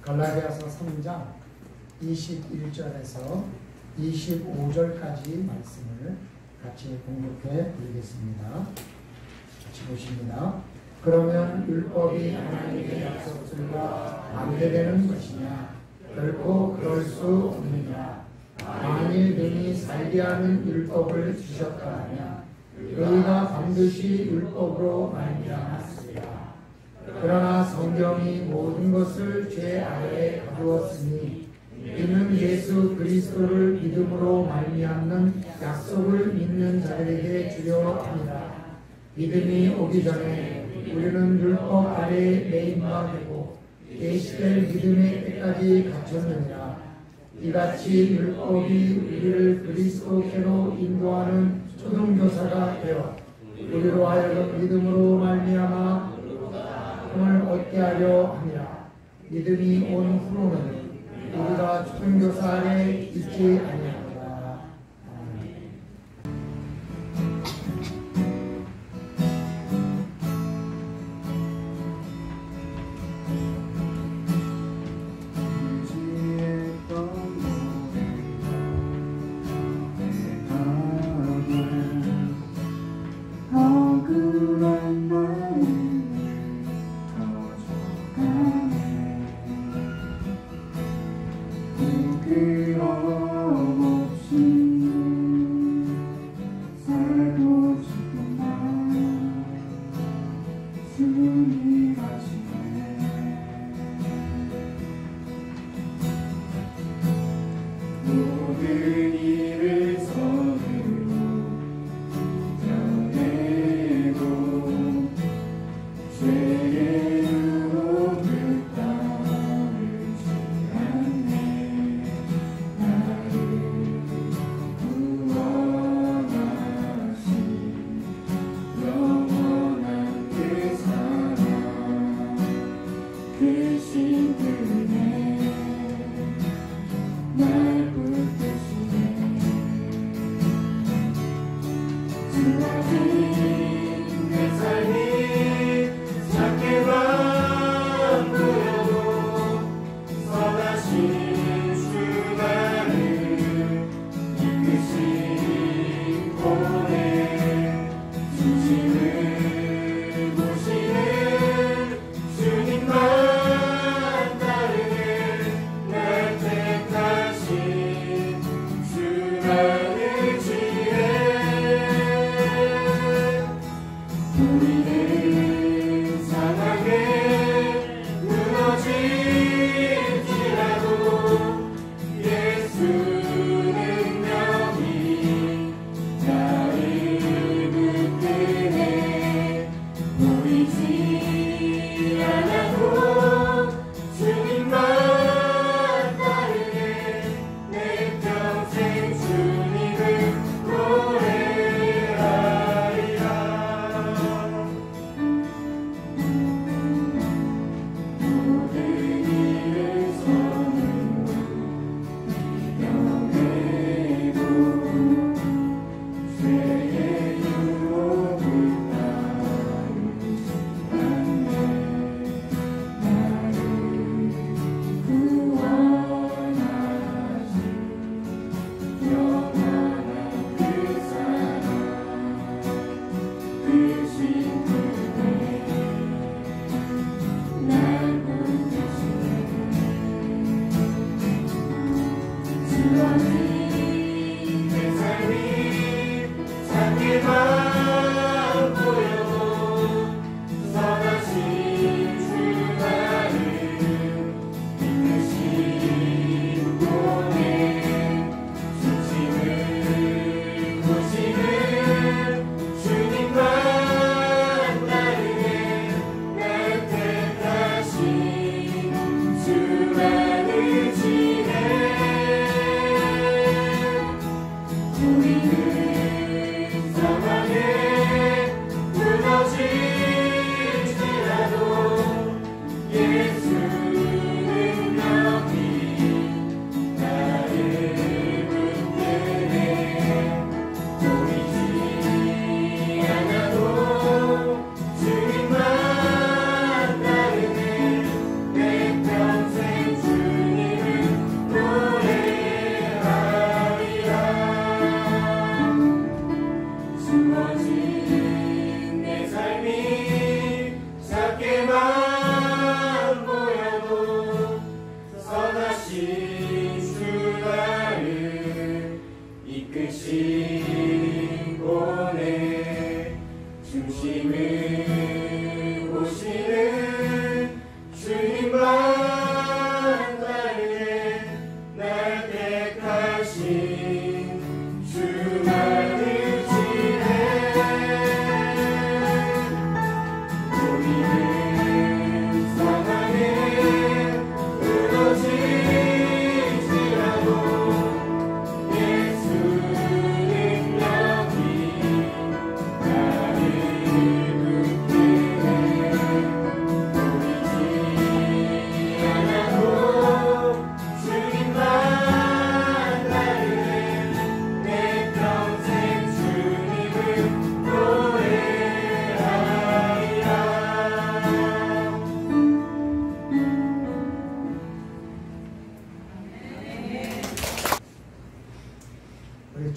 갈라디아서 3장 21절에서 25절까지 말씀을 같이 공독해 드리겠습니다. 같이 보십니다. 그러면 율법이 하나님의 약속들과 반대되는 것이냐? 결코 그럴 수 없느냐? 만일 능히 살게 하는 율법을 주셨다 하면 의가 반드시 율법으로 말미암았으리라. 그러나 성경이 모든 것을 죄 아래에 가두었으니 이는 예수 그리스도를 믿음으로 말미암는 약속을 믿는 자들에게 주려 함이라. 믿음이 오기 전에 우리는 율법 아래에 매인 바 되고 계시될 믿음의 때까지 갇혔느니라. 이같이 율법이 우리를 그리스도께로 인도하는 초등교사가 되어 우리로 하여금 믿음으로 말미암아 을 얻게 하려 함이라. 믿음이 온 후로는 우리가 초등교사 아래 있지 아니하노라. 아멘. 주님만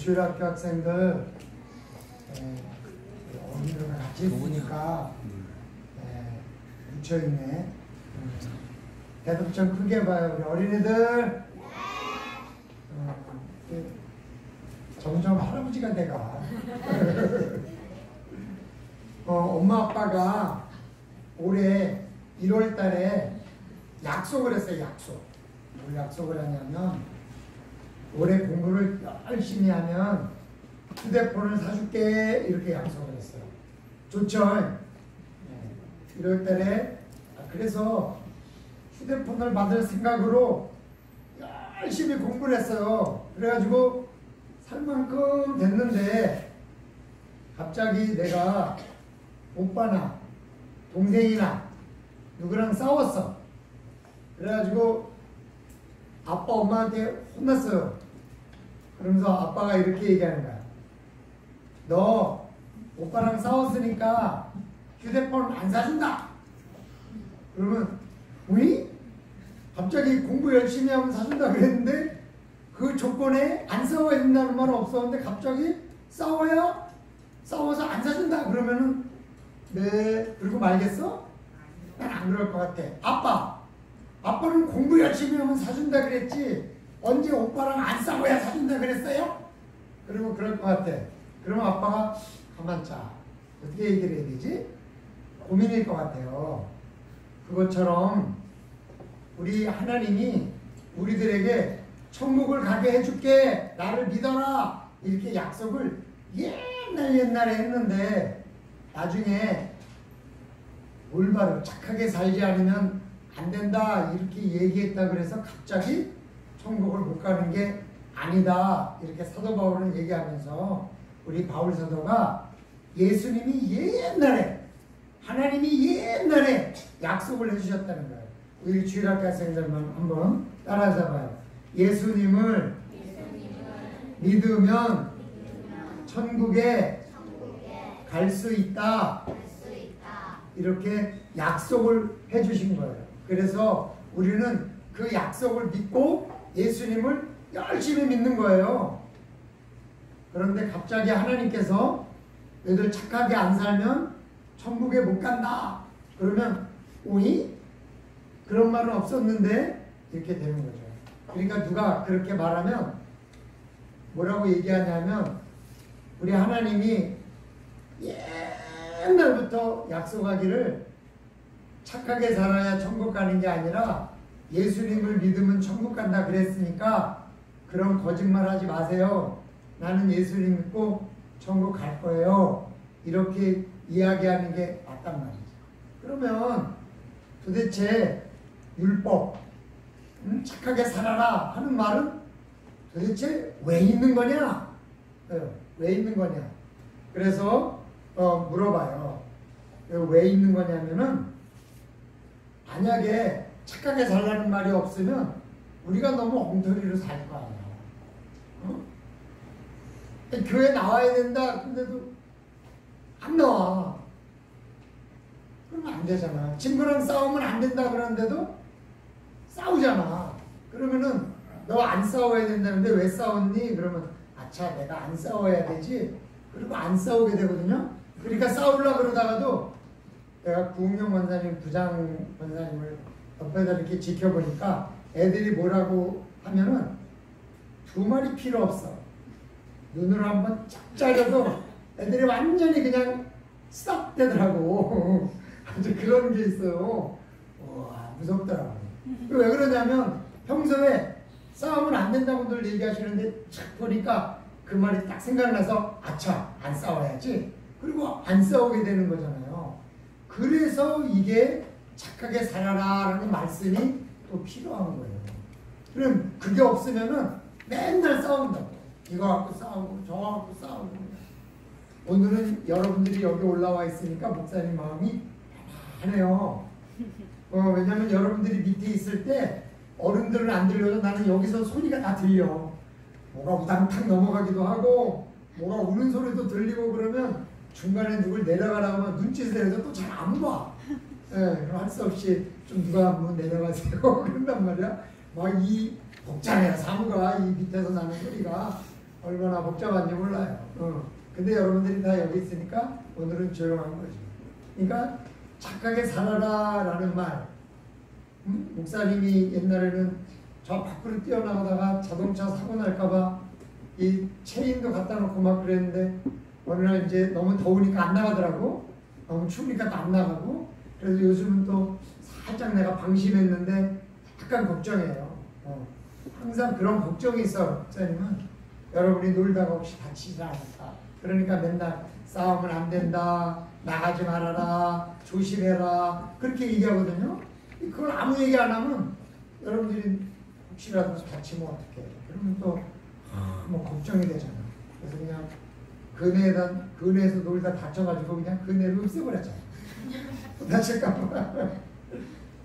주일학교 학생들 어린이를 같이 있으니까 묻혀있네. 대답 좀 크게 봐요. 우리 어린이들. 점점 할아버지가 돼가. 엄마 아빠가 올해 1월 달에 약속을 했어요. 뭘 약속을 하냐면 올해 공부를 열심히 하면 휴대폰을 사줄게 이렇게 약속을 했어요. 좋죠? 1월 달에 그래서 휴대폰을 받을 생각으로 열심히 공부를 했어요. 그래가지고 살 만큼 됐는데 갑자기 내가 오빠나 동생이나 누구랑 싸웠어. 그래가지고 아빠 엄마한테 혼났어요. 그러면서 아빠가 이렇게 얘기하는 거야. 너 오빠랑 싸웠으니까 휴대폰 안 사준다. 그러면 우리 갑자기 공부 열심히 하면 사준다 그랬는데 그 조건에 안 싸워야 된다는 말은 없었는데 갑자기 싸워서 안 사준다 그러면은 네 그리고 말겠어? 난 안 그럴 것 같아. 아빠는 공부 열심히 하면 사준다 그랬지 언제 오빠랑 안 싸워야 사준다 그랬어요? 그러면 그럴 것 같아. 그러면 아빠가 가만 자 어떻게 얘기를 해야 되지? 고민일 것 같아요. 그것처럼 우리 하나님이 우리들에게 천국을 가게 해줄게 나를 믿어라 이렇게 약속을 옛날에 했는데 나중에 올바로 착하게 살지 않으면 안 된다 이렇게 얘기했다 그래서 갑자기 천국을 못 가는 게 아니다 이렇게 사도 바울은 얘기하면서 우리 바울 사도가 예수님이 하나님이 옛날에 약속을 해주셨다는 거예요. 우리 주일학교 학생들만 한번 따라서 봐요. 예수님을 믿으면 천국에 갈 수 있다. 이렇게 약속을 해주신 거예요. 그래서 우리는 그 약속을 믿고 예수님을 열심히 믿는 거예요. 그런데 갑자기 하나님께서 너희들 착하게 안 살면 천국에 못 간다. 그러면 오이? 그런 말은 없었는데 이렇게 되는 거죠. 그러니까 누가 그렇게 말하면 뭐라고 얘기하냐면 우리 하나님이 옛날부터 약속하기를 착하게 살아야 천국 가는 게 아니라 예수님을 믿으면 천국 간다 그랬으니까 그런 거짓말 하지 마세요. 나는 예수님 믿고 천국 갈 거예요. 이렇게 이야기하는 게 맞단 말이죠. 그러면 도대체 율법, 착하게 살아라 하는 말은 도대체 왜 있는 거냐? 왜 있는 거냐? 그래서 물어봐요. 왜 있는 거냐면은 만약에 착하게 살라는 말이 없으면 우리가 너무 엉터리로 살 거 아니야. 교회 나와야 된다. 근데도 안 나와. 그러면 안 되잖아. 친구랑 싸우면 안 된다 그러는데도 싸우잖아. 그러면은 너 안 싸워야 된다는데 왜 싸웠니? 그러면 아차 내가 안 싸워야 되지. 그리고 안 싸우게 되거든요. 그러니까 싸우려고 그러다가도 내가 구은영 권사님 부장 권사님을 옆에서 이렇게 지켜보니까 애들이 뭐라고 하면은 두 말이 필요 없어. 눈으로 한번 쫙 짜려도 애들이 완전히 그냥 싹 되더라고. 아주 그런 게 있어요. 와 무섭더라고. 왜 그러냐면 평소에 싸우면 안 된다고들 얘기하시는데 착 보니까 그 말이 딱 생각나서 아차 안 싸워야지. 그리고 안 싸우게 되는 거잖아요. 그래서 이게 착하게 살아라 라는 말씀이 또 필요한 거예요. 그럼 그게 없으면은 맨날 싸운다고. 이거 갖고 싸우고 저거 갖고 싸우고. 오늘은 여러분들이 여기 올라와 있으니까 목사님 마음이 편하네요. 왜냐면 여러분들이 밑에 있을 때 어른들은 안 들려도 나는 여기서 소리가 다 들려. 뭐가 우당탕 넘어가기도 하고 뭐가 우는 소리도 들리고 그러면 중간에 누굴 내려가라고 하면 눈짓을 해서 또 잘 안 봐. 그럼 할 수 없이 좀 누가 한번 내려가세요. 그런단 말이야. 막 이 복잡해요. 사무가 이 밑에서 나는 소리가. 얼마나 복잡한지 몰라요. 근데 여러분들이 다 여기 있으니까 오늘은 조용한 거죠. 그러니까 착하게 살아라 라는 말. 목사님이 옛날에는 저 밖으로 뛰어나가다가 자동차 사고 날까봐 이 체인도 갖다 놓고 막 그랬는데 어느 날 이제 너무 더우니까 안 나가더라고. 너무 추우니까 또 안 나가고. 그래서 요즘은 또 살짝 내가 방심했는데 약간 걱정해요. 항상 그런 걱정이 있어. 목사님은 여러분이 놀다가 혹시 다치지 않을까. 그러니까 맨날 싸우면 안 된다, 나가지 말아라, 조심해라 그렇게 얘기하거든요. 그걸 아무 얘기 안 하면 여러분들이 혹시라도 다치면 어떡해. 그러면 또 뭐 걱정이 되잖아. 그래서 그냥 근해에서 놀다 다쳐가지고 그냥 근해를 없애버렸잖아. 다칠까봐.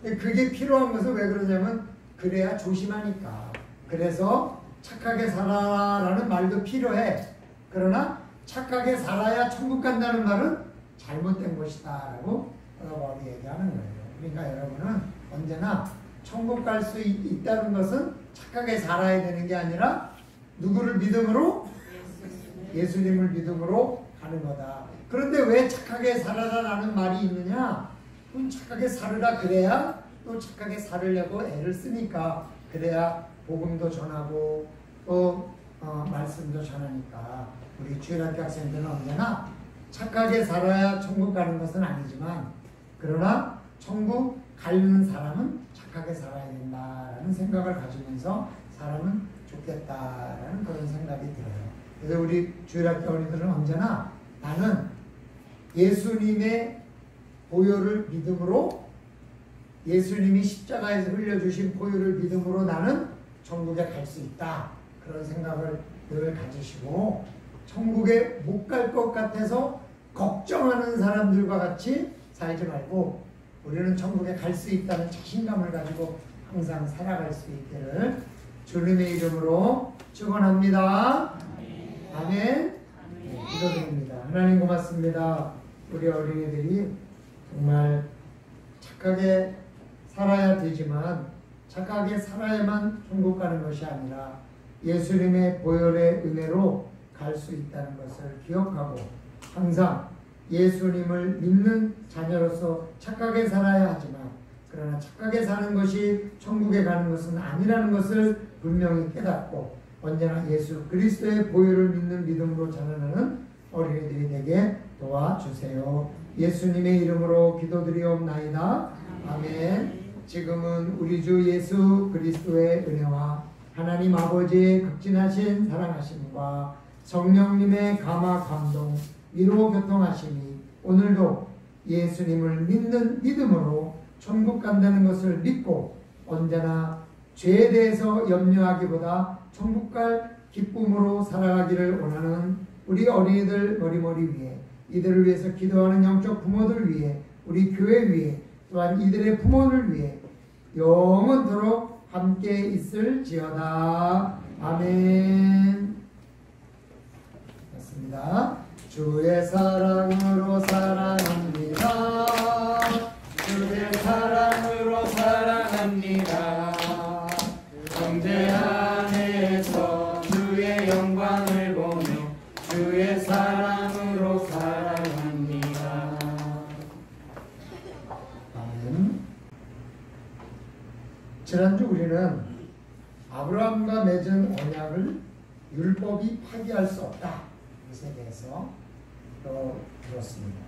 그게 필요한 것은 왜 그러냐면 그래야 조심하니까. 그래서 착하게 살아라는 말도 필요해. 그러나 착하게 살아야 천국 간다는 말은 잘못된 것이다 라고 바울이 얘기하는 거예요. 그러니까 여러분은 언제나 천국 갈 수 있다는 것은 착하게 살아야 되는 게 아니라 누구를 믿음으로? 예수님을 믿음으로 가는 거다. 그런데 왜 착하게 살아라라는 말이 있느냐? 착하게 살으라 그래야 또 착하게 살으려고 애를 쓰니까. 그래야 복음도 전하고 또 말씀도 전하니까. 우리 주일학교 학생들은 언제나 착하게 살아야 천국 가는 것은 아니지만 그러나 천국 가는 사람은 착하게 살아야 된다라는 생각을 가지면서 사람은 좋겠다라는 그런 생각이 들어요. 그래서 우리 주일학교 어린이들은 언제나 나는 예수님의 보혈을 믿음으로, 예수님이 십자가에서 흘려주신 보혈을 믿음으로 나는 천국에 갈 수 있다. 그런 생각을 늘 가지시고 천국에 못 갈 것 같아서 걱정하는 사람들과 같이 살지 말고 우리는 천국에 갈 수 있다는 자신감을 가지고 항상 살아갈 수 있기를 주님의 이름으로 축원합니다. 아멘. 기도드립니다. 하나님 고맙습니다. 우리 어린이들이 정말 착하게 살아야 되지만 착하게 살아야만 천국 가는 것이 아니라 예수님의 보혈의 은혜로 갈 수 있다는 것을 기억하고 항상 예수님을 믿는 자녀로서 착하게 살아야 하지만 그러나 착하게 사는 것이 천국에 가는 것은 아니라는 것을 분명히 깨닫고 언제나 예수 그리스도의 보혈을 믿는 믿음으로 자라나는 어린이들이 되게 도와주세요. 예수님의 이름으로 기도드리옵나이다. 아멘. 지금은 우리 주 예수 그리스도의 은혜와 하나님 아버지의 극진하신 사랑하심과 성령님의 감화 감동 위로 교통하심이 오늘도 예수님을 믿는 믿음으로 천국 간다는 것을 믿고 언제나 죄에 대해서 염려하기보다 천국 갈 기쁨으로 살아가기를 원하는 우리 어린이들 머리머리 위에 이들을 위해서 기도하는 영적 부모들 위해 우리 교회 위에 또한 이들의 부모를 위해 영원토록 함께 있을지어다. 아멘. 맞습니다. 주의 사랑으로 사랑합니다. 주의 사랑으로 사랑합니다. 형제 안에서 주의 영광을 보며 주의 사랑으로 사랑합니다. 아멘. 지난주 우리는 아브라함과 맺은 언약을 율법이 파기할 수 없다. 이것에 대해서 들었습니다.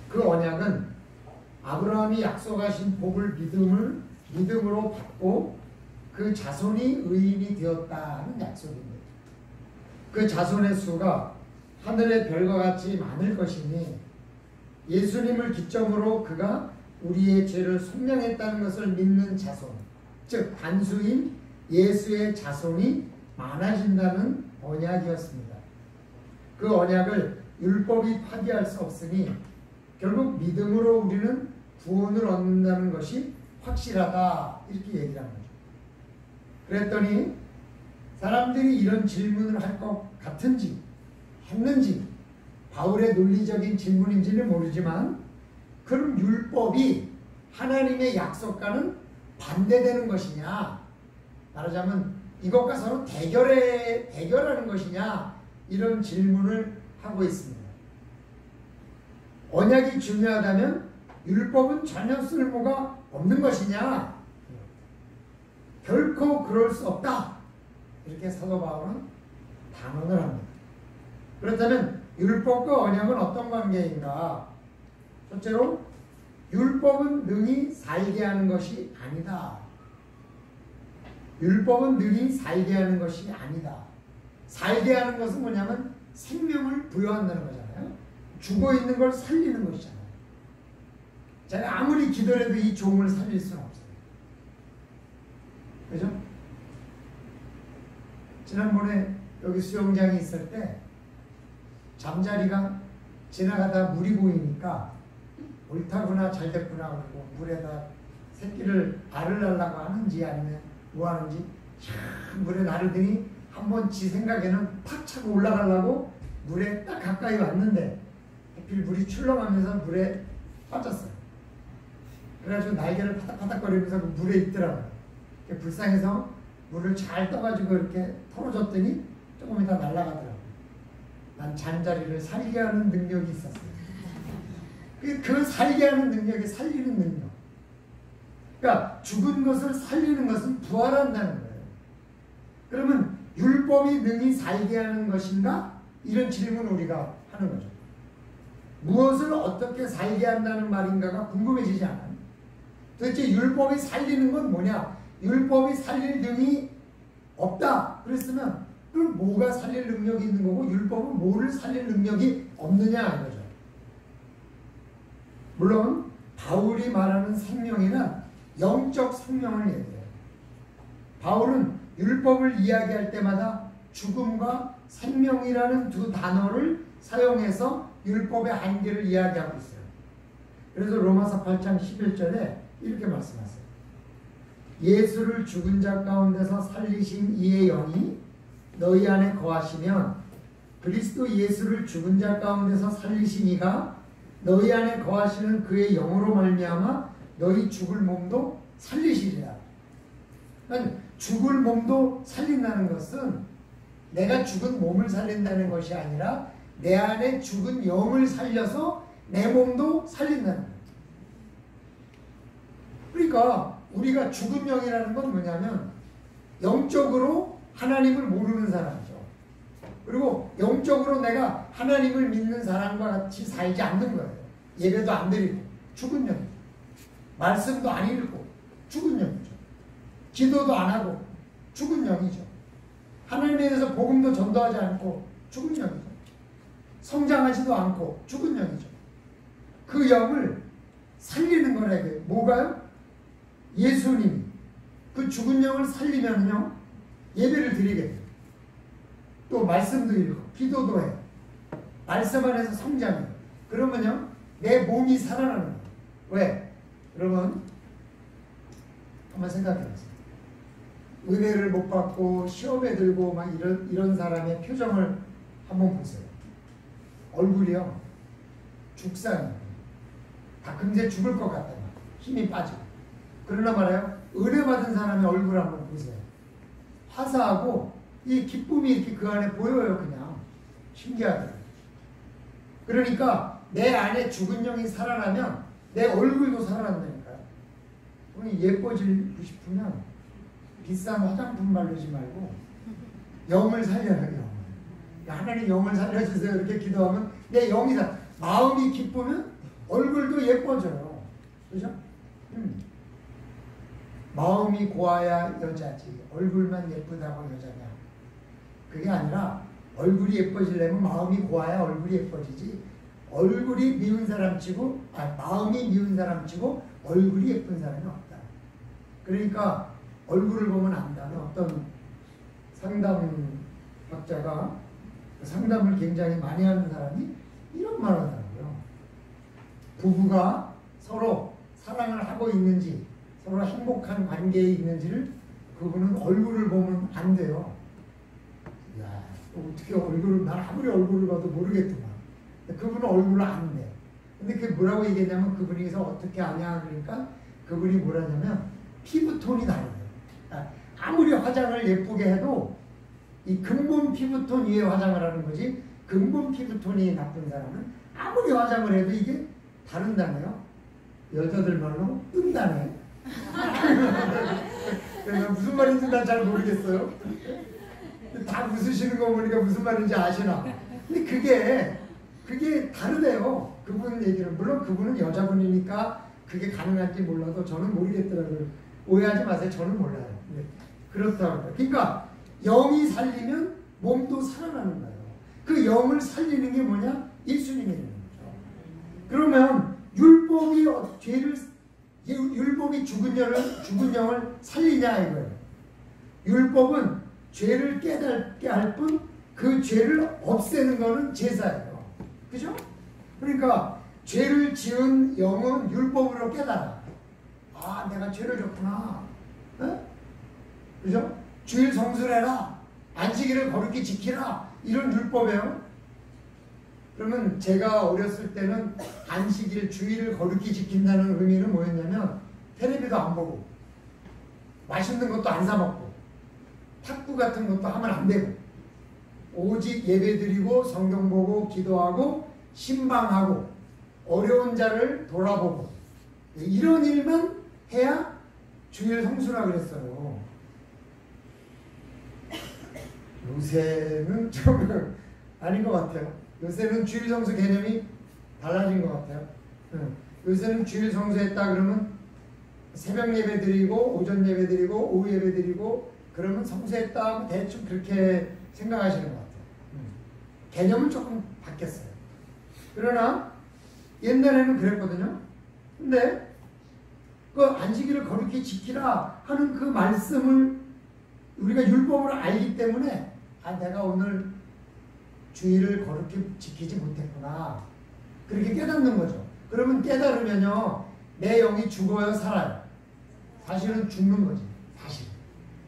그 언약은 아브라함이 약속하신 복을 믿음으로 받고 그 자손이 의인이 되었다는 약속입니다. 그 자손의 수가 하늘의 별과 같이 많을 것이니 예수님을 기점으로 그가 우리의 죄를 속량했다는 것을 믿는 자손, 즉 단수인 예수의 자손이 많아진다는 언약이었습니다. 그 언약을 율법이 파기할 수 없으니 결국 믿음으로 우리는 구원을 얻는다는 것이 확실하다 이렇게 얘기를 합니다. 그랬더니 사람들이 이런 질문을 할 것 같은지 했는지 바울의 논리적인 질문인지는 모르지만 그럼 율법이 하나님의 약속과는 반대되는 것이냐? 말하자면 이것과 서로 대결하는 것이냐 이런 질문을 하고 있습니다. 언약이 중요하다면 율법은 전혀 쓸모가 없는 것이냐? 결코 그럴 수 없다. 이렇게 사도 바울은 단언을 합니다. 그렇다면 율법과 언약은 어떤 관계인가? 첫째로 율법은 능히 살게 하는 것이 아니다. 율법은 능히 살게 하는 것이 아니다. 살게 하는 것은 뭐냐면 생명을 부여한다는 거잖아요. 죽어있는 걸 살리는 것이잖아요. 제가 아무리 기도해도 이 종을 살릴 수는 없어요. 그죠? 지난번에 여기 수영장에 있을 때 잠자리가 지나가다 물이 보이니까 옳다구나 잘됐구나 그러고 물에다 새끼를 알을 낳으려고 하는지 아니면 뭐 하는지 물에 나르더니 한번 지 생각에는 팍 차고 올라가려고 물에 딱 가까이 왔는데 하필 물이 출렁하면서 물에 빠졌어요. 그래가지고 날개를 파닥파닥거리면서 그 물에 있더라고요. 불쌍해서 물을 잘 떠가지고 이렇게 털어줬더니 조금 이따 날아가더라고요. 난 잠자리를 살게 하는 능력이 있었어요. 그 살게 하는 능력이 살리는 능력. 그러니까 죽은 것을 살리는 것은 부활한다는 거예요. 그러면 율법이 능히 살게 하는 것인가? 이런 질문을 우리가 하는 거죠. 무엇을 어떻게 살게 한다는 말인가가 궁금해지지 않아요? 도대체 율법이 살리는 건 뭐냐? 율법이 살릴 능이 없다. 그랬으면 그럼 뭐가 살릴 능력이 있는 거고 율법은 뭐를 살릴 능력이 없느냐 하는 거죠. 물론 바울이 말하는 생명이란 영적 생명을 얘기해요. 바울은 율법을 이야기할 때마다 죽음과 생명이라는 두 단어를 사용해서 율법의 한계를 이야기하고 있어요. 그래서 로마서 8장 11절에 이렇게 말씀하세요. 예수를 죽은 자 가운데서 살리신 이의 영이 너희 안에 거하시면 그리스도 예수를 죽은 자 가운데서 살리신 이가 너희 안에 거하시는 그의 영으로 말미암아 너희 죽을 몸도 살리시리라. 그러니까 죽을 몸도 살린다는 것은 내가 죽은 몸을 살린다는 것이 아니라 내 안에 죽은 영을 살려서 내 몸도 살린다는 거예요. 그러니까 우리가 죽은 영이라는 건 뭐냐면 영적으로 하나님을 모르는 사람이죠. 그리고 영적으로 내가 하나님을 믿는 사람과 같이 살지 않는 거예요. 예배도 안 드리고 죽은 영이죠. 말씀도 안 읽고 죽은 영이죠. 기도도 안 하고 죽은 영이죠. 하나님에 대해서 복음도 전도하지 않고 죽은 영이죠. 성장하지도 않고 죽은 영이죠. 그 영을 살리는 거라고요. 뭐가요? 예수님이 그 죽은 영을 살리면요 예배를 드리게 돼요. 또 말씀도 읽고 기도도 해요. 말씀 안에서 성장해요. 그러면요 내 몸이 살아나는 거예요. 왜? 여러분 한번 생각해 보세요. 은혜를 못 받고 시험에 들고 막 이런 사람의 표정을 한번 보세요. 얼굴이요 죽상이에요. 다 금세 죽을 것 같다. 힘이 빠지고. 그러나 말이에요. 은혜 받은 사람의 얼굴 한번 보세요. 화사하고 이 기쁨이 이렇게 그 안에 보여요. 그냥 신기하더라고요. 그러니까 내 안에 죽은 영이 살아나면 내 얼굴도 살아난다니까요. 예뻐지고 싶으면 비싼 화장품 바르지 말고 영을 살려요. 하나님 영을 살려주세요. 이렇게 기도하면 내 영이 마음이 기쁘면 얼굴도 예뻐져요. 그죠? 마음이 고와야 여자지 얼굴만 예쁘다고 여자냐. 그게 아니라 얼굴이 예뻐지려면 마음이 고와야 얼굴이 예뻐지지. 얼굴이 미운 사람 치고 마음이 미운 사람 치고 얼굴이 예쁜 사람이 없다. 그러니까 얼굴을 보면 안다는 어떤 상담학자가 상담을 굉장히 많이 하는 사람이 이런 말을 하더라고요. 부부가 서로 사랑을 하고 있는지 서로 행복한 관계에 있는지를 그분은 얼굴을 보면 안 돼요. 야, 어떻게 얼굴을 난 아무리 얼굴을 봐도 모르겠더만. 그분은 얼굴을 안 내. 근데 그게 뭐라고 얘기했냐면 그분이서 어떻게 아냐 그러니까 그분이 뭐라냐면 피부톤이 다르대요. 아무리 화장을 예쁘게 해도 이 근본 피부톤 위에 화장을 하는 거지, 근본 피부톤이 나쁜 사람은 아무리 화장을 해도 이게 다른다네요. 여자들 말로 뜬다네. 무슨 말인지 난 잘 모르겠어요. 다 웃으시는 거 보니까 무슨 말인지 아시나? 근데 그게 다르대요. 그분 얘기는. 물론 그분은 여자분이니까 그게 가능할지 몰라도 저는 모르겠더라고요. 오해하지 마세요. 저는 몰라요. 네. 그렇다고. 그러니까 영이 살리면 몸도 살아나는 거예요. 그 영을 살리는 게 뭐냐? 예수님이 되는 거죠. 그러면 율법이 죽은 영을 살리냐 이거예요. 율법은 죄를 깨닫게 할 뿐 그 죄를 없애는 거는 제사예요. 그죠? 그러니까 죄를 지은 영은 율법으로 깨달아. 아, 내가 죄를 졌구나. 어? 그죠? 주일 성수해라. 안식일을 거룩히 지키라. 이런 율법이에요. 그러면 제가 어렸을 때는 안식일, 주일을 거룩히 지킨다는 의미는 뭐였냐면 텔레비도 안 보고 맛있는 것도 안 사 먹고 탁구 같은 것도 하면 안 되고 오직 예배드리고 성경 보고 기도하고 신방하고 어려운 자를 돌아보고 이런 일만 해야 주일 성수라 그랬어요. 요새는 좀 아닌 것 같아요. 요새는 주일 성수 개념이 달라진 것 같아요. 요새는 주일 성수했다 그러면 새벽 예배 드리고 오전 예배 드리고 오후 예배 드리고 그러면 성수했다 하면 대충 그렇게 생각하시는 것 같아요. 개념은 조금 바뀌었어요. 그러나 옛날에는 그랬거든요. 근데 그 안식일을 거룩히 지키라 하는 그 말씀을 우리가 율법으로 알기 때문에 아, 내가 오늘 주일을 거룩히 지키지 못했구나. 그렇게 깨닫는 거죠. 그러면 깨달으면요, 내 영이 죽어요, 살아요? 사실은 죽는 거지. 사실.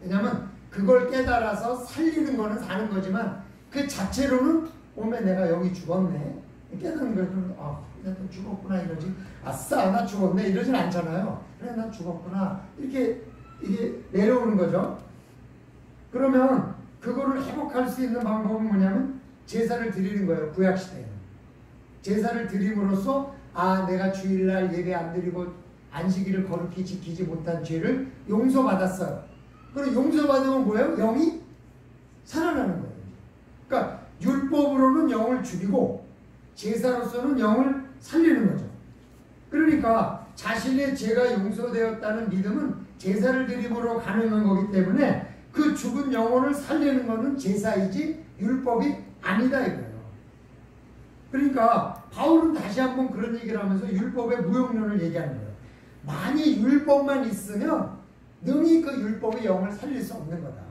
왜냐면 그걸 깨달아서 살리는 거는 사는 거지만 그 자체로는 오면 내가 영이 죽었네. 깨닫는 거예요. 아, 내가 또 죽었구나 이러지. 아싸, 나 죽었네 이러진 않잖아요. 그래, 나 죽었구나. 이렇게 이게 내려오는 거죠. 그러면 그거를 회복할 수 있는 방법은 뭐냐면 제사를 드리는 거예요. 구약시대에는. 제사를 드림으로써 아, 내가 주일날 예배 안 드리고 안식일을 거룩히 지키지 못한 죄를 용서받았어요. 그럼 용서받으면 뭐예요? 영이 살아나는 거예요. 그러니까 율법으로는 영을 죽이고 제사로서는 영을 살리는 거죠. 그러니까 자신의 죄가 용서되었다는 믿음은 제사를 드림으로 가능한 거기 때문에 그 죽은 영혼을 살리는 것은 제사이지 율법이 아니다 이거예요. 그러니까 바울은 다시 한번 그런 얘기를 하면서 율법의 무용론을 얘기하는 거예요. 만일 율법만 있으면 능히 그 율법의 영을 살릴 수 없는 거다.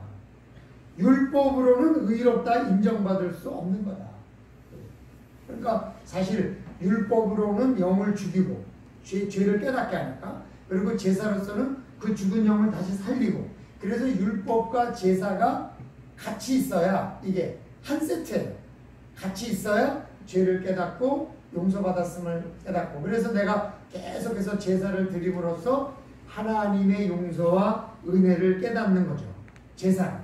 율법으로는 의롭다 인정받을 수 없는 거다. 그러니까 사실 율법으로는 영을 죽이고 죄를 깨닫게 하니까 그리고 제사로서는 그 죽은 영을 다시 살리고 그래서 율법과 제사가 같이 있어야 이게 한 세트예요. 같이 있어야 죄를 깨닫고 용서받았음을 깨닫고 그래서 내가 계속해서 제사를 드림으로써 하나님의 용서와 은혜를 깨닫는 거죠. 제사.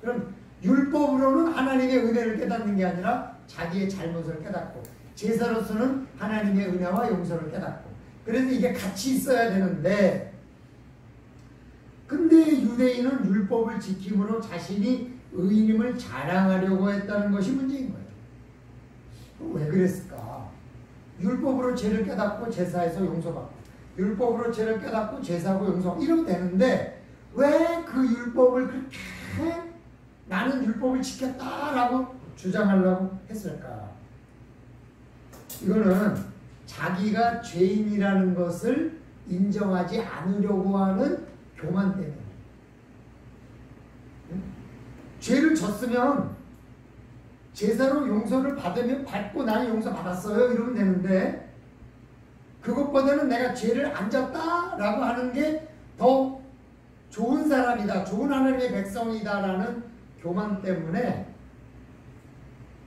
그럼 율법으로는 하나님의 은혜를 깨닫는 게 아니라 자기의 잘못을 깨닫고 제사로서는 하나님의 은혜와 용서를 깨닫고 그래서 이게 같이 있어야 되는데 근데 유대인은 율법을 지킴으로 자신이 의인임을 자랑하려고 했다는 것이 문제인 거예요. 왜 그랬을까? 율법으로 죄를 깨닫고 제사에서 용서받고 율법으로 죄를 깨닫고 제사하고 용서하고 이러면 되는데 왜 그 율법을 그렇게 나는 율법을 지켰다라고 주장하려고 했을까? 이거는 자기가 죄인이라는 것을 인정하지 않으려고 하는 교만 때문에 죄를 졌으면 제사로 용서를 받으면 받고 나는 용서 받았어요 이러면 되는데 그것보다는 내가 죄를 안 졌다라고 하는 게 더 좋은 사람이다 좋은 하나님의 백성이다라는 교만 때문에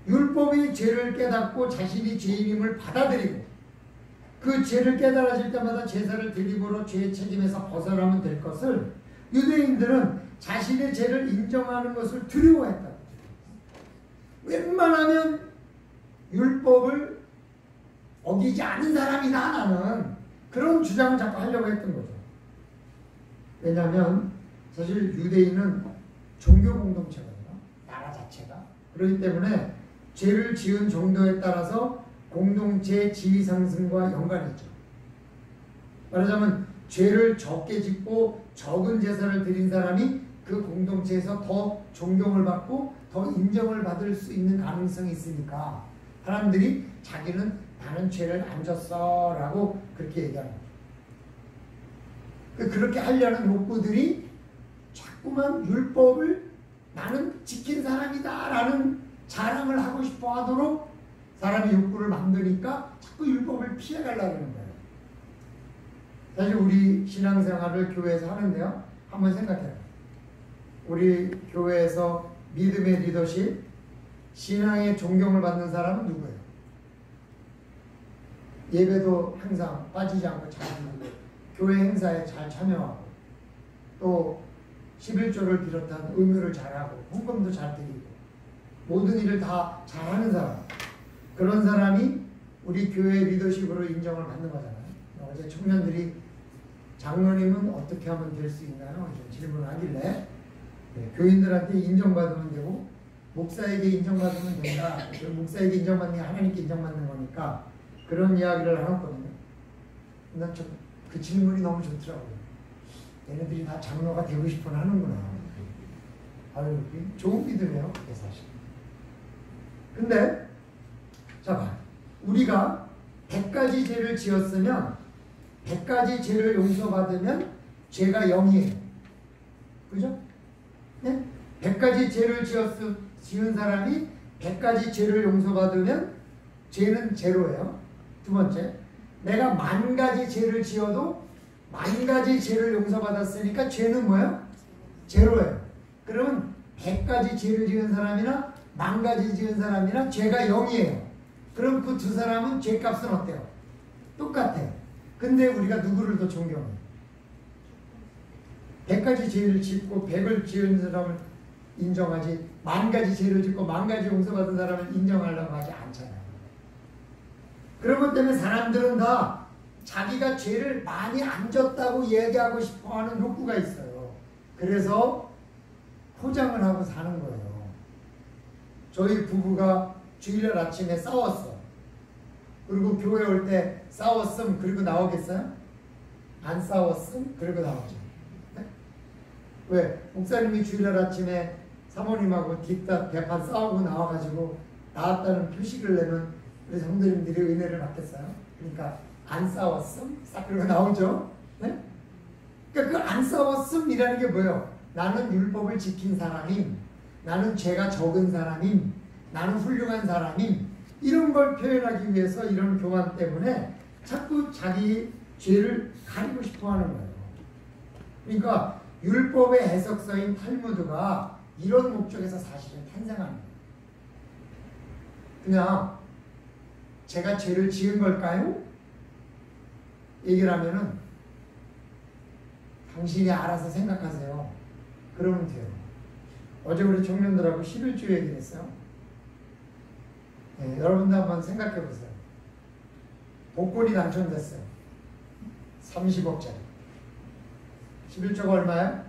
율법이 죄를 깨닫고 자신이 죄인임을 받아들이고 그 죄를 깨달아질 때마다 제사를 드림으로 죄의 책임에서 벗어나면 될 것을 유대인들은 자신의 죄를 인정하는 것을 두려워했다. 웬만하면 율법을 어기지 않은 사람이다 나는 그런 주장을 자꾸 하려고 했던 거죠. 왜냐하면 사실 유대인은 종교 공동체거든요. 나라 자체가. 그렇기 때문에 죄를 지은 정도에 따라서 공동체의 지위 상승과 연관이 있죠. 말하자면 죄를 적게 짓고 적은 제사를 드린 사람이 그 공동체에서 더 존경을 받고 더 인정을 받을 수 있는 가능성이 있으니까 사람들이 자기는 나는 죄를 안 졌어 라고 그렇게 얘기하는 거죠. 그렇게 하려는 욕구들이 자꾸만 율법을 나는 지킨 사람이다 라는 자랑을 하고 싶어 하도록 사람이 욕구를 만드니까 자꾸 율법을 피해가려고 하는 거예요. 사실 우리 신앙생활을 교회에서 하는데요. 한번 생각해요. 우리 교회에서 믿음의 리더십, 신앙의 존경을 받는 사람은 누구예요? 예배도 항상 빠지지 않고 잘 드리고 교회 행사에 잘 참여하고 또 11조를 비롯한 의무를 잘하고 헌금도 잘 드리고 모든 일을 다 잘하는 사람, 그런 사람이 우리 교회 리더십으로 인정을 받는 거잖아요. 어제 청년들이 장로님은 어떻게 하면 될 수 있나요? 질문을 하길래 교인들한테 인정받으면 되고 목사에게 인정받으면 된다. 목사에게 인정받는 게 하나님께 인정받는 거니까 그런 이야기를 하거든요. 난 그 질문이 너무 좋더라고요. 얘네들이 다 장로가 되고 싶어 하는구나. 아유, 좋은 믿음이에요. 그게 사실. 근데 자 봐. 우리가 100가지 죄를 지었으면 100가지 죄를 용서받으면 죄가 0이에요. 그죠? 네? 100가지 죄를 지은 사람이 100가지 죄를 용서받으면 죄는 제로예요. 두 번째, 내가 10,000가지 죄를 지어도 10,000가지 죄를 용서받았으니까 죄는 뭐예요? 제로예요. 그러면 100가지 죄를 지은 사람이나 10,000가지 지은 사람이나 죄가 0이에요. 그럼 그 두 사람은 죄값은 어때요? 똑같아요. 근데 우리가 누구를 더 존경해요? 100가지 죄를 짓고 100을 지은 사람을 인정하지 10,000가지 죄를 짓고 10,000가지 용서받은 사람을 인정하려고 하지 않잖아요. 그런 것 때문에 사람들은 다 자기가 죄를 많이 안 졌다고 얘기하고 싶어하는 욕구가 있어요. 그래서 포장을 하고 사는 거예요. 저희 부부가 주일날 아침에 싸웠어. 그리고 교회 올 때 싸웠음 그리고 나오겠어요? 안 싸웠음 그리고 나오죠. 네? 왜? 목사님이 주일날 아침에 사모님하고 뒷담 대판 싸우고 나와가지고 나왔다는 표식을 내면 우리 성도님들이 은혜를 받겠어요? 그러니까 안 싸웠음 싹 그리고 나오죠. 네? 그러니까 그 안 싸웠음이라는 게 뭐예요? 나는 율법을 지킨 사람임, 나는 죄가 적은 사람임, 나는 훌륭한 사람임, 이런 걸 표현하기 위해서 이런 교만 때문에 자꾸 자기 죄를 가리고 싶어 하는 거예요. 그러니까 율법의 해석서인 탈무드가 이런 목적에서 사실은 탄생하는 거예요. 그냥 제가 죄를 지은 걸까요? 얘기를 하면은 당신이 알아서 생각하세요. 그러면 돼요. 어제 우리 청년들하고 11조 얘기를 했어요. 네, 여러분도 한번 생각해 보세요. 복권이 당첨됐어요. 30억짜리. 11조가 얼마야?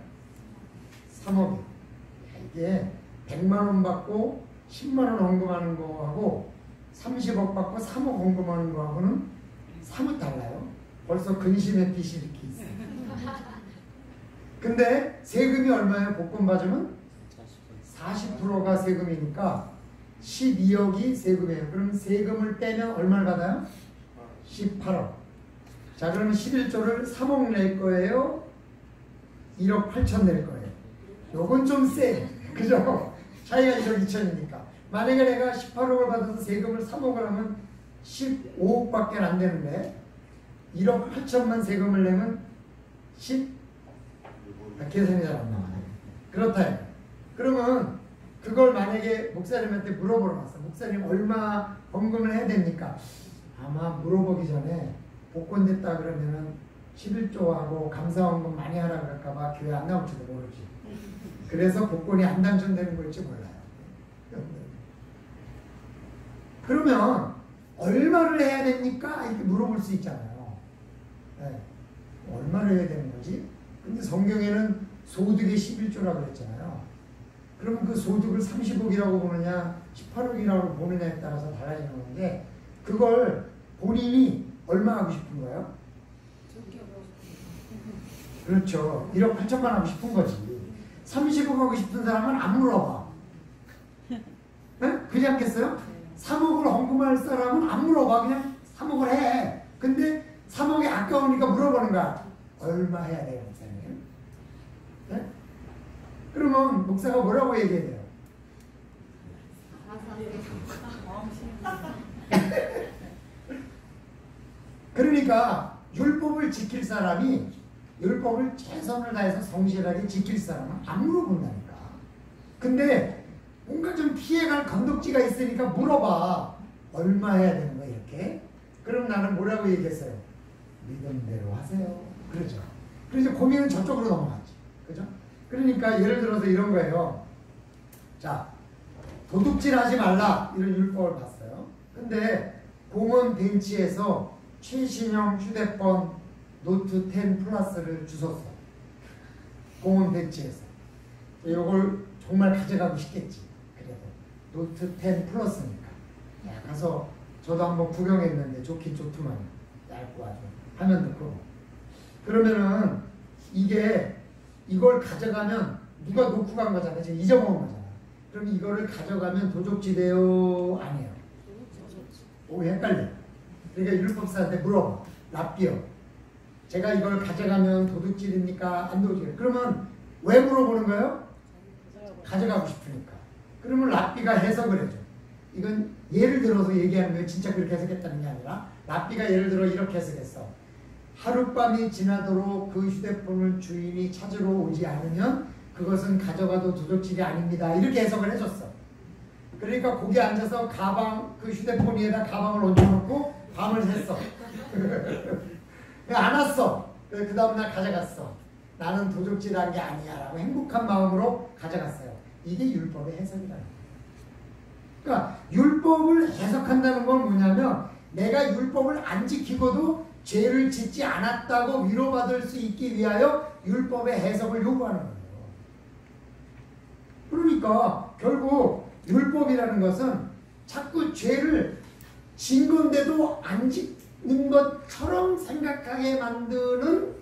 3억이에요. 이게 100만원 받고 10만원 헌금하는 거하고 30억 받고 3억 헌금하는 거하고는 사뭇 달라요. 벌써 근심의 빛이 이렇게 있어요. 근데 세금이 얼마예요? 복권 받으면? 40%가 세금이니까 12억이 세금이에요. 그럼 세금을 빼면 얼마를 받아요? 18억. 자, 그러면 11조를 3억 낼 거예요? 1억 8천 낼 거예요? 요건 좀 세. 그죠? 차이가 1억 2천이니까. 만약에 내가 18억을 받아서 세금을 3억을 하면 15억밖에 안 되는데 1억 8천만 세금을 내면 계산이 잘 안 나와요. 그렇다. 그러면 그걸 만약에 목사님한테 물어보러 갔어. 목사님 얼마 헌금을 해야 됩니까? 아마 물어보기 전에 복권 됐다 그러면은 11조하고 감사헌금 많이 하라 그럴까봐 교회 안 나올지도 모르지. 그래서 복권이 안 당첨되는 걸지 몰라요. 그러면 얼마를 해야 됩니까? 이렇게 물어볼 수 있잖아요. 네. 얼마를 해야 되는 거지? 근데 성경에는 소득의 11조라고 그랬잖아요. 그러면 그 소득을 30억이라고 보느냐 18억이라고 보느냐에 따라서 달라지는 건데 그걸 본인이 얼마 하고 싶은 거예요? 그렇죠. 1억 8천만 하고 싶은 거지. 30억 하고 싶은 사람은 안 물어봐. 네? 그렇지 않겠어요? 3억을 헌금할 사람은 안 물어봐. 그냥 3억을 해. 근데 3억이 아까우니까 물어보는 거야. 얼마 해야 돼요, 목사님? 네? 그러면 목사가 뭐라고 얘기해야 돼요? 그러니까 율법을 지킬 사람이 율법을 최선을 다해서 성실하게 지킬 사람은 안 물어본다니까. 근데 뭔가 좀 피해갈 건덕지가 있으니까 물어봐. 얼마 해야 되는 거야 이렇게? 그럼 나는 뭐라고 얘기했어요? 믿음대로 하세요. 그러죠. 그래서 고민은 저쪽으로 넘어갔지. 그죠? 그러니까 예를 들어서 이런 거예요. 자, 도둑질 하지 말라 이런 율법을 봤어요. 근데 공원 벤치에서 최신형 휴대폰 노트 10 플러스를 주웠어. 공원 벤치에서. 이걸 정말 가져가고 싶겠지. 그래도 노트 10 플러스니까. 야, 가서 저도 한번 구경했는데 좋긴 좋더만. 얇고 아주 화면 넣고. 그러면은 이걸 가져가면 누가 놓고 간 거잖아요. 지금 잊어먹은 거잖아. 그럼 이거를 가져가면 도적질해요? 아니에요? 오, 헷갈려. 그러니까 율법사한테 물어봐. 랍비요. 제가 이걸 가져가면 도둑질입니까? 안 도둑질. 그러면 왜 물어보는 거예요? 가져가고 싶으니까. 그러면 랍비가 해석을 해줘. 이건 예를 들어서 얘기하는 거예요. 진짜 그렇게 해석했다는 게 아니라 랍비가 예를 들어 이렇게 해석했어. 하룻밤이 지나도록 그 휴대폰을 주인이 찾으러 오지 않으면 그것은 가져가도 도둑질이 아닙니다. 이렇게 해석을 해줬어. 그러니까 거기 앉아서 그 휴대폰 위에다 가방을 얹어놓고 밤을 샜어. 안 왔어. 그 다음날 가져갔어. 나는 도둑질한 게 아니야 라고 행복한 마음으로 가져갔어요. 이게 율법의 해석이라는 거예요. 그러니까 율법을 해석한다는 건 뭐냐면 내가 율법을 안 지키고도 죄를 짓지 않았다고 위로받을 수 있기 위하여 율법의 해석을 요구하는 거예요. 그러니까 결국 율법이라는 것은 자꾸 죄를 진 건데도 안 짓는 것처럼 생각하게 만드는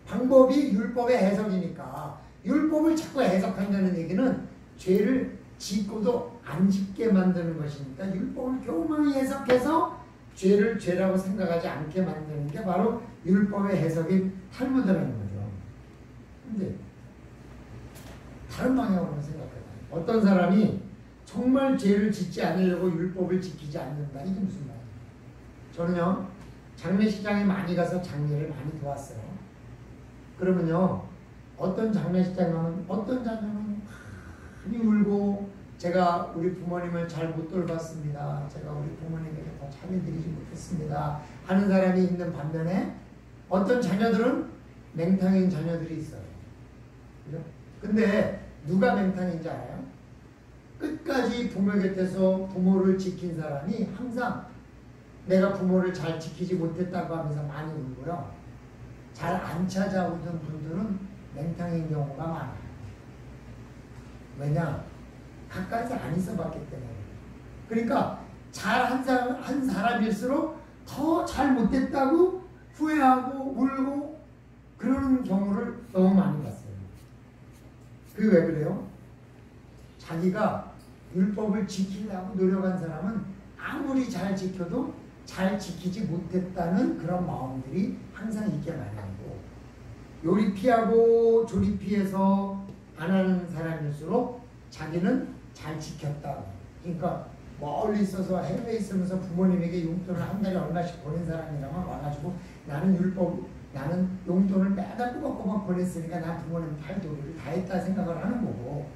방법이 율법의 해석이니까 율법을 자꾸 해석한다는 얘기는 죄를 짓고도 안 짓게 만드는 것이니까 율법을 교만히 해석해서 죄를 죄라고 생각하지 않게 만드는 게 바로 율법의 해석인 탈무드라는 거죠. 근데 다른 방향으로 생각해봐요. 어떤 사람이 정말 죄를 짓지 않으려고 율법을 지키지 않는다. 이게 무슨 말이에요? 저는요. 장례식장에 많이 가서 장례를 많이 도왔어요. 그러면요. 어떤 장례식장에 가면 어떤 자녀는 많이 울고 제가 우리 부모님을 잘 못 돌봤습니다. 제가 우리 부모님에게 더 잘해드리지 못했습니다. 하는 사람이 있는 반면에 어떤 자녀들은 맹탕인 자녀들이 있어요. 그죠? 근데 누가 맹탕인지 알아요? 끝까지 부모 곁에서 부모를 지킨 사람이 항상 내가 부모를 잘 지키지 못했다고 하면서 많이 울고요. 잘 안 찾아오던 분들은 맹탕인 경우가 많아요. 왜냐? 가까이서 안 있어봤기 때문에. 그러니까 잘 한 사람일수록 더 잘 못했다고 후회하고 울고 그러는 경우를 너무 많이 봤어요. 그게 왜 그래요? 자기가 율법을 지키려고 노력한 사람은 아무리 잘 지켜도 잘 지키지 못했다는 그런 마음들이 항상 있게 마련이고 요리 피하고 조리 피해서 안 하는 사람일수록 자기는 잘 지켰다. 그러니까 멀리 있어서 해외에 있으면서 부모님에게 용돈을 한 달에 얼마씩 보낸 사람이라면 와가지고 나는 용돈을 매달 꼬박꼬박 보냈으니까 난 부모님 할 도리를 다 했다 생각을 하는 거고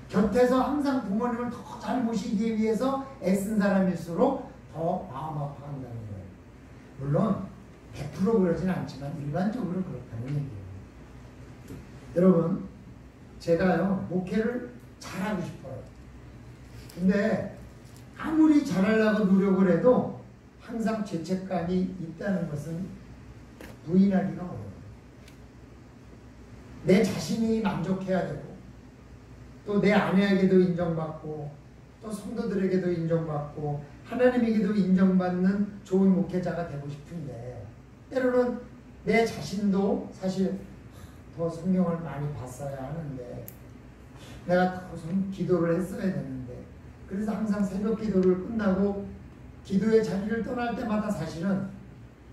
곁에서 항상 부모님을 더 잘 모시기 위해서 애쓴 사람일수록 더 마음 아파한다는 거예요. 물론 100% 그러진 않지만 일반적으로 그렇다는 얘기예요. 여러분 제가요 목회를 잘하고 싶어요. 근데 아무리 잘하려고 노력을 해도 항상 죄책감이 있다는 것은 부인하기가 어려워요. 내 자신이 만족해야 되고 또 내 아내에게도 인정받고 또 성도들에게도 인정받고 하나님에게도 인정받는 좋은 목회자가 되고 싶은데 때로는 내 자신도 사실 더 성경을 많이 봤어야 하는데 내가 더 기도를 했어야 되는데 그래서 항상 새벽 기도를 끝나고 기도의 자리를 떠날 때마다 사실은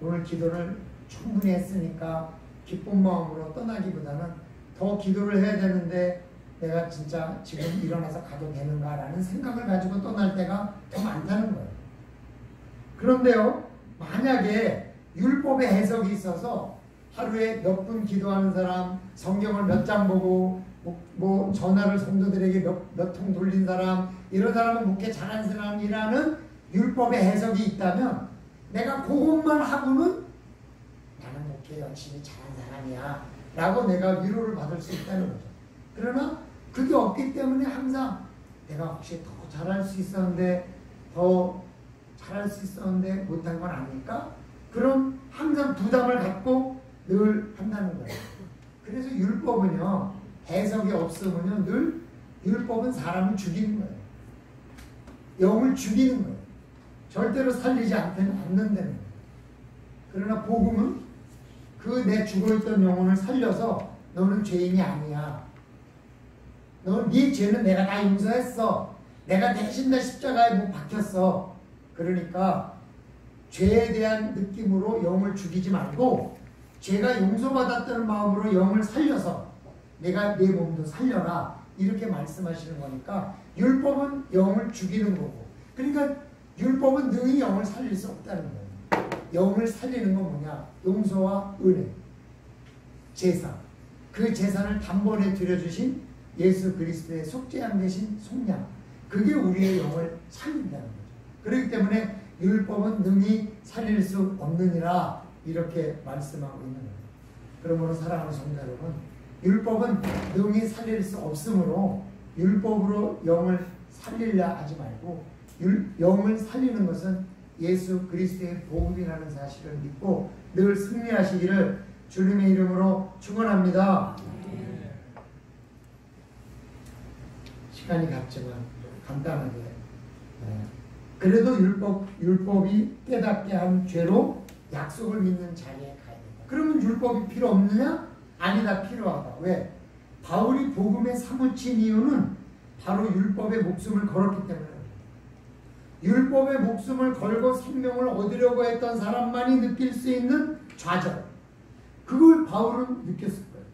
오늘 기도를 충분히 했으니까 기쁜 마음으로 떠나기보다는 더 기도를 해야 되는데 내가 진짜 지금 일어나서 가도 되는가라는 생각을 가지고 떠날 때가 더 많다는 거예요. 그런데요, 만약에 율법의 해석이 있어서 하루에 몇 분 기도하는 사람, 성경을 몇 장 보고 뭐 전화를 성도들에게 몇 통 돌린 사람, 이런 사람은 목회 잘하는 사람이라는 율법의 해석이 있다면 내가 그것만 하고는 나는 목회 열심히 잘하는 사람이야 라고 내가 위로를 받을 수 있다는 거죠. 그러나 그게 없기 때문에 항상 내가 혹시 더 잘할 수 있었는데 못한 건 아닐까? 그런 항상 부담을 갖고 늘 한다는 거예요. 그래서 율법은요, 해석이 없으면요, 늘 율법은 사람을 죽이는 거예요. 영을 죽이는 거예요. 절대로 살리지 않는다는 거예요. 그러나 복음은 그 내 죽어있던 영혼을 살려서 너는 죄인이 아니야. 네 죄는 내가 다 용서했어. 내가 대신 내 십자가에 못 박혔어. 그러니까 죄에 대한 느낌으로 영을 죽이지 말고 죄가 용서받았다는 마음으로 영을 살려서 내가 내 몸도 살려라. 이렇게 말씀하시는 거니까 율법은 영을 죽이는 거고 그러니까 율법은 능히 영을 살릴 수 없다는 거예요. 영을 살리는 건 뭐냐? 용서와 은혜, 제사. 그 제사를 단번에 드려주신 예수 그리스도의 속죄양 대신 속량. 그게 우리의 영을 살린다는 거죠. 그렇기 때문에 율법은 능히 살릴 수 없느니라 이렇게 말씀하고 있는 거예요. 그러므로 사랑하는 성도 여러분, 율법은 능히 살릴 수 없으므로 율법으로 영을 살리려 하지 말고 영을 살리는 것은 예수 그리스도의 복음이라는 사실을 믿고 늘 승리하시기를 주님의 이름으로 축원합니다. 시간이 갔지만 간단하게 그래도 율법이 깨닫게 한 죄로 약속을 믿는 자리에 가야 된다. 그러면 율법이 필요 없느냐? 아니다, 필요하다. 왜? 바울이 복음에 사무친 이유는 바로 율법의 목숨을 걸었기 때문에 율법의 목숨을 걸고 생명을 얻으려고 했던 사람만이 느낄 수 있는 좌절, 그걸 바울은 느꼈을 거예요.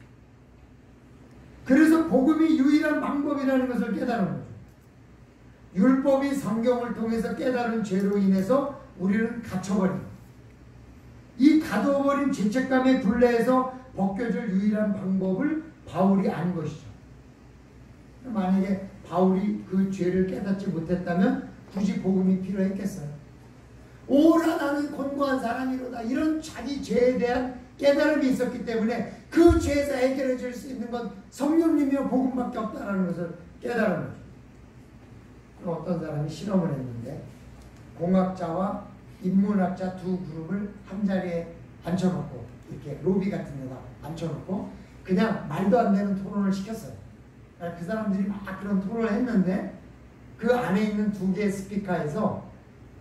그래서 복음이 유일한 방법이라는 것을 깨달은 거죠. 율법이 성경을 통해서 깨달은 죄로 인해서 우리는 갇혀버린 거예요. 이 가둬버린 죄책감의 굴레에서 벗겨질 유일한 방법을 바울이 안 것이죠. 만약에 바울이 그 죄를 깨닫지 못했다면 굳이 복음이 필요했겠어요? 오라 나는 곤고한 사람이로다. 이런 자기 죄에 대한 깨달음이 있었기 때문에 그 죄에서 해결해 줄 수 있는 건 성령님이요 복음밖에 없다는 것을 깨달은 거죠. 그럼 어떤 사람이 실험을 했는데 공학자와 인문학자 두 그룹을 한 자리에 앉혀놓고 이렇게 로비 같은 데다 앉혀놓고 그냥 말도 안 되는 토론을 시켰어요. 그러니까 그 사람들이 막 그런 토론을 했는데 그 안에 있는 두 개의 스피커에서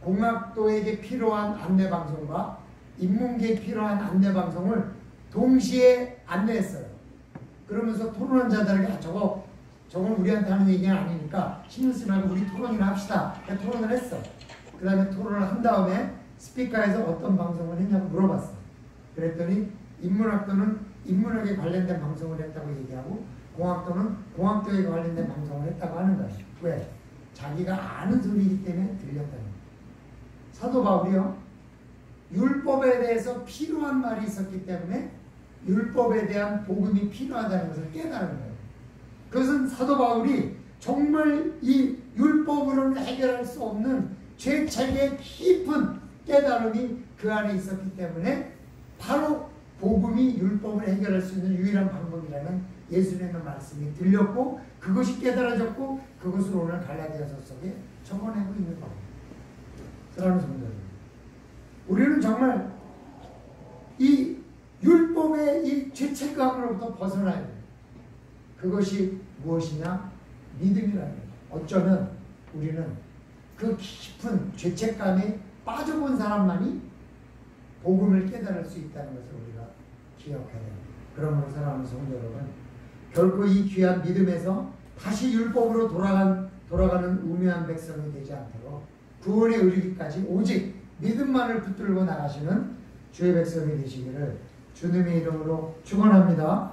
공학도에게 필요한 안내방송과 인문계에 필요한 안내방송을 동시에 안내했어요. 그러면서 토론한 자들에게 저건 우리한테 하는 얘기는 아니니까 신경 쓰지 말고 우리 토론이나 합시다. 토론을 했어. 그 다음에 토론을 한 다음에 스피커에서 어떤 방송을 했냐고 물어봤어. 그랬더니 인문학도는 인문학에 관련된 방송을 했다고 얘기하고 공학도는 공학도에 관련된 방송을 했다고 하는 거예요. 왜? 자기가 아는 소리이기 때문에 들렸다는 거예요. 사도 바울이요, 율법에 대해서 필요한 말이 있었기 때문에 율법에 대한 복음이 필요하다는 것을 깨달은 거예요. 그것은 사도 바울이 정말 이 율법으로는 해결할 수 없는 죄책의 깊은 깨달음이 그 안에 있었기 때문에 바로 복음이 율법을 해결할 수 있는 유일한 방법이라는 예수님의 말씀이 들렸고 그것이 깨달아졌고 그것을 오늘 갈라디아서 속에 적어내고 있는 겁니다. 사랑하는 성도 여러분, 우리는 정말 이 율법의 이 죄책감으로부터 벗어나야 돼요. 그것이 무엇이냐? 믿음이라는 거예요. 어쩌면 우리는 그 깊은 죄책감에 빠져본 사람만이 복음을 깨달을 수 있다는 것을 우리가 기억해야 됩니다. 그러므로 사랑하는 성도 여러분, 결코 이 귀한 믿음에서 다시 율법으로 돌아가는 우매한 백성이 되지 않도록 구원에 이르기까지 오직 믿음만을 붙들고 나가시는 주의 백성이 되시기를 주님의 이름으로 축원합니다.